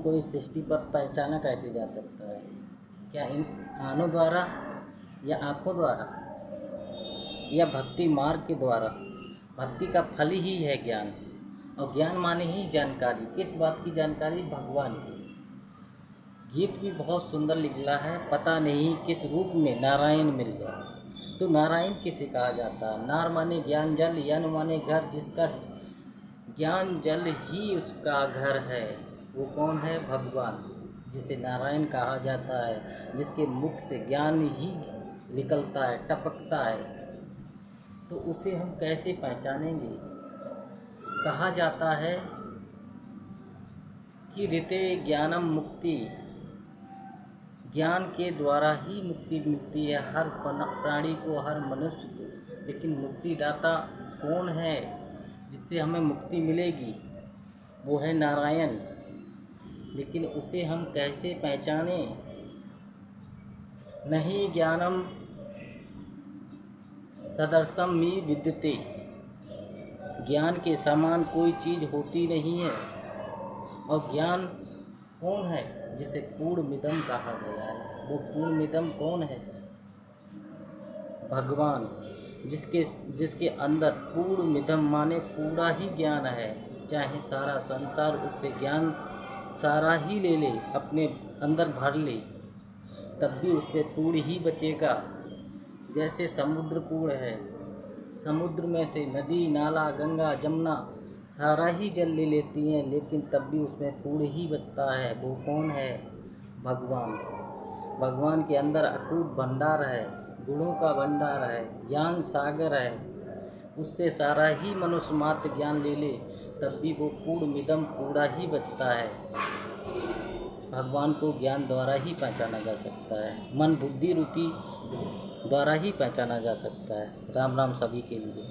को इस सृष्टि पर पहचाना कैसे जा सकता है? क्या इन कानों द्वारा या आँखों द्वारा या भक्ति मार्ग के द्वारा? भक्ति का फल ही है ज्ञान, और ज्ञान माने ही जानकारी। किस बात की जानकारी? भगवान की। गीत भी बहुत सुंदर निकला है, पता नहीं किस रूप में नारायण मिल गया। तो नारायण किसे कहा जाता है? नार माने ज्ञान जल, यन माने घर, जिसका ज्ञान जल ही उसका घर है। वो कौन है? भगवान, जिसे नारायण कहा जाता है, जिसके मुख से ज्ञान ही निकलता है, टपकता है। तो उसे हम कैसे पहचानेंगे? कहा जाता है कि ऋते ज्ञानम मुक्ति, ज्ञान के द्वारा ही मुक्ति मिलती है हर प्राणी को, हर मनुष्य को। लेकिन मुक्तिदाता कौन है जिससे हमें मुक्ति मिलेगी? वो है नारायण। लेकिन उसे हम कैसे पहचानें? नहीं ज्ञानम सदर्शम मी विद्यते, ज्ञान के समान कोई चीज़ होती नहीं है। और ज्ञान कौन है? जिसे पूर्णमिदम कहा गया है। वो पूर्णमिदम कौन है? भगवान, जिसके अंदर पूर्णमिदम माने पूरा ही ज्ञान है। चाहे सारा संसार उससे ज्ञान सारा ही ले ले, अपने अंदर भर ले, तब भी उससे पूर्ण ही बचेगा। जैसे समुद्र पूर्ण है, समुद्र में से नदी, नाला, गंगा, जमुना सारा ही जल ले लेती हैं, लेकिन तब भी उसमें पूर्ण ही बचता है। वो कौन है? भगवान। भगवान के अंदर अकूट भंडार है, गुणों का भंडार है, ज्ञान सागर है। उससे सारा ही मनुष्य मात्र ज्ञान ले ले, तब भी वो पूर्णमिदम पूरा ही बचता है। भगवान को ज्ञान द्वारा ही पहचाना जा सकता है, मन बुद्धि रूपी द्वारा ही पहचाना जा सकता है। राम राम सभी के लिए।